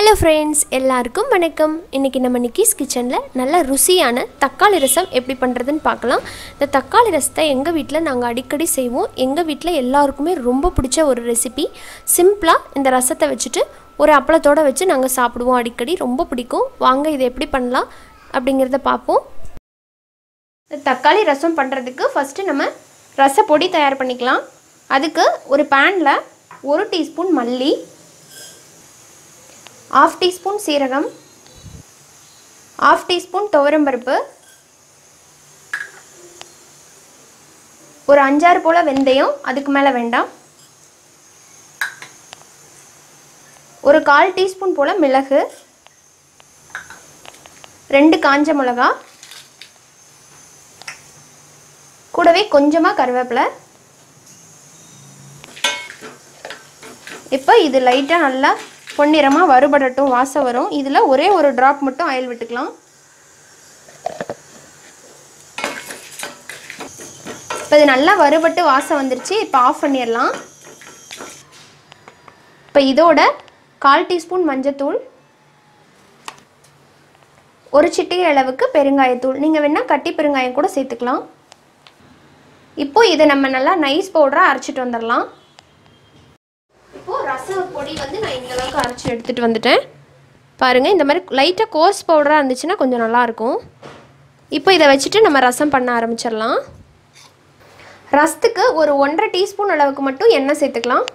Hello friends, எல்லாருக்கும் வணக்கம். இன்னைக்கு நம்ம நிக்கிஸ் கிச்சன்ல நல்ல ருசியான தக்காளி ரசம் எப்படி பண்றதுன்னு பார்க்கலாம். இந்த தக்காளி ரசத்தை எங்க வீட்ல நாங்க அடிக்கடி செய்வோம். எங்க வீட்ல எல்லாருக்குமே ரொம்ப பிடிச்ச ஒரு ரெசிபி. சிம்பிளா இந்த ரசத்தை வச்சிட்டு ஒரு அப்பளத்தோட வச்சு நாங்க சாப்பிடுவோம் அடிக்கடி. ரொம்ப பிடிக்கும். வாங்க இதை எப்படி பண்ணலாம் அப்படிங்கறத பாப்போம். இந்த தக்காளி ரசம் பண்றதுக்கு ஃபர்ஸ்ட் நம்ம ரச பொடி தயார் பண்ணிக்கலாம். அதுக்கு ஒரு panல 1 டீஸ்பூன் மல்லி, 1/2 டீஸ்பூன் சீரகம், 1/2 டீஸ்பூன் துவரம்பருப்பு, ஒரு 5-6 போல வெந்தயம், அதுக்கு மேலே வேண்டாம், ஒரு 1/4 டீஸ்பூன் போல மிளகு, 2 காஞ்ச மிளகா, கூடவே கொஞ்சமாக கருவேப்பிலை. இப்போ இது லைட்டாக நல்லா பொன்னிறமாக வறுபடட்டும், வாசம் வரும். இதில் ஒரே ஒரு ட்ராப் மட்டும் ஆயில் விட்டுக்கலாம். இப்போ இது நல்லா வறுபட்டு வாசம் வந்துருச்சு. இப்போ ஆஃப் பண்ணிடலாம். இப்போ இதோட 1/4 டீஸ்பூன் மஞ்சத்தூள், ஒரு சிட்டிகை அளவுக்கு பெருங்காயத்தூள், நீங்கள் வேணால் கட்டி பெருங்காயம் கூட சேர்த்துக்கலாம். இப்போ இதை நம்ம நல்லா நைஸ் பவுடராக அரைச்சிட்டு வந்துடலாம். ரச பொடி வந்து நான் இந்த அளவுக்கு அரைச்சி எடுத்துகிட்டு வந்துட்டேன். பாருங்கள், இந்த மாதிரி லைட்டாக கோர்ஸ் பவுடராக இருந்துச்சுன்னா கொஞ்சம் நல்லாயிருக்கும். இப்போ இதை வச்சுட்டு நம்ம ரசம் பண்ண ஆரம்பிச்சிடலாம். ரசத்துக்கு ஒரு 1/2 டீஸ்பூன் அளவுக்கு மட்டும் எண்ணெய் சேர்த்துக்கலாம்.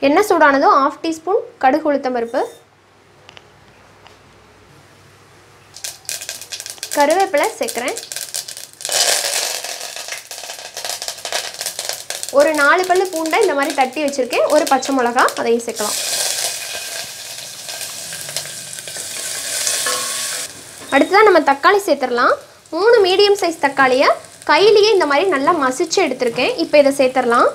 எண்ணெய் சூடானதும் 1/2 டீஸ்பூன் கடுகு உளுத்தம் பருப்பு, கருவேப்பிலை சேர்க்குறேன், ஒரு 4 பல்லு பூண்டை இந்த மாதிரி தட்டி வச்சுருக்கேன், ஒரு பச்சை மிளகா அதையும் சேர்க்கலாம். அடுத்ததான் நம்ம தக்காளி சேர்த்துடலாம். 3 மீடியம் சைஸ் தக்காளியை கையிலேயே இந்த மாதிரி நல்லா மசிச்சு எடுத்திருக்கேன். இப்போ இதை சேர்த்துடலாம்.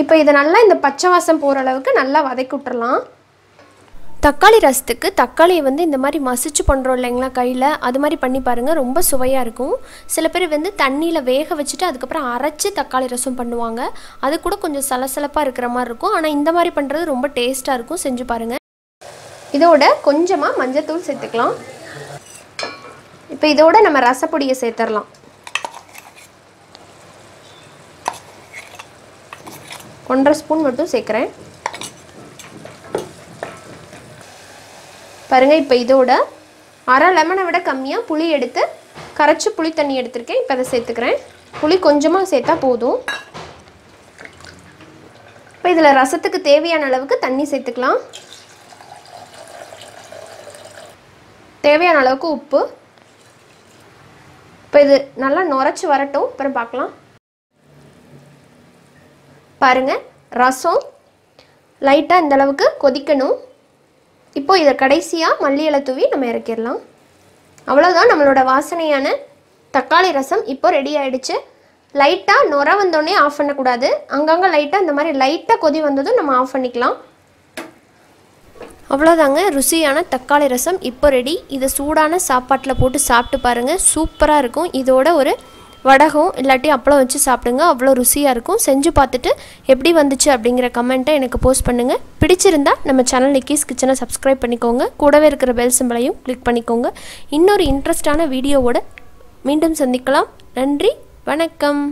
இப்போ இதை நல்லா இந்த பச்சை வாசம் போகிற அளவுக்கு நல்லா வதக்கி விட்டுறலாம். தக்காளி ரசத்துக்கு தக்காளியை வந்து இந்த மாதிரி மசிச்சு பண்ணுறோம் இல்லைங்களா கையில், அது மாதிரி பண்ணி பாருங்கள், ரொம்ப சுவையாக இருக்கும். சில பேர் வந்து தண்ணியில் வேக வச்சுட்டு அதுக்கப்புறம் அரைச்சி தக்காளி ரசம் பண்ணுவாங்க. அது கூட கொஞ்சம் சலசலப்பாக இருக்கிற மாதிரி இருக்கும். ஆனால் இந்த மாதிரி பண்ணுறது ரொம்ப டேஸ்ட்டாக இருக்கும். செஞ்சு பாருங்கள். இதோட கொஞ்சமாக மஞ்சத்தூள் சேர்த்துக்கலாம். இப்போ இதோட நம்ம ரசப்பொடியை சேர்த்துடலாம். 1/2 ஸ்பூன் மட்டும் சேர்க்குறேன். பாருங்கள், இப்போ இதோட அரை லெமனை விட கம்மியாக புளி எடுத்து கரைச்சி புளி தண்ணி எடுத்துருக்கேன். இப்போ அதை சேர்த்துக்கிறேன். புளி கொஞ்சமாக சேர்த்தா போதும். இப்போ இதில் ரசத்துக்கு தேவையான அளவுக்கு தண்ணி சேர்த்துக்கலாம். தேவையான அளவுக்கு உப்பு. இப்போ இது நல்லா நுரைச்சி வரட்டும், அப்புறம் பார்க்கலாம். பாருங்கள், ரசம் லைட்டாக இந்த அளவுக்கு கொதிக்கணும். இப்போ இதை கடைசியாக மல்லி இலை தூவி நம்ம இறக்கிடலாம். அவ்வளோதான், நம்மளோட வாசனையான தக்காளி ரசம் இப்போ ரெடி ஆகிடுச்சு. லைட்டாக நுர வந்தோடனே ஆஃப் பண்ணக்கூடாது. அங்கங்கே லைட்டாக இந்த மாதிரி லைட்டாக கொதி வந்ததும் நம்ம ஆஃப் பண்ணிக்கலாம். அவ்வளோதாங்க, ருசியான தக்காளி ரசம் இப்போ ரெடி. இதை சூடான சாப்பாட்டில் போட்டு சாப்பிட்டு பாருங்கள், சூப்பராக இருக்கும். இதோட ஒரு வடகம் இல்லாட்டி அப்பளம் வச்சு சாப்பிடுங்க, அவ்வளோ ருசியாக இருக்கும். செஞ்சு பார்த்துட்டு எப்படி வந்துச்சு அப்படிங்கிற கமெண்ட்டை எனக்கு போஸ்ட் பண்ணுங்கள். பிடிச்சிருந்தா நம்ம சேனல் நிக்கிஸ் கிச்சனை சப்ஸ்கிரைப் பண்ணிக்கோங்க. கூடவே இருக்கிற பெல் சிம்பளையும் கிளிக் பண்ணிக்கோங்க. இன்னொரு இன்ட்ரெஸ்டான வீடியோவோட மீண்டும் சந்திக்கலாம். நன்றி, வணக்கம்.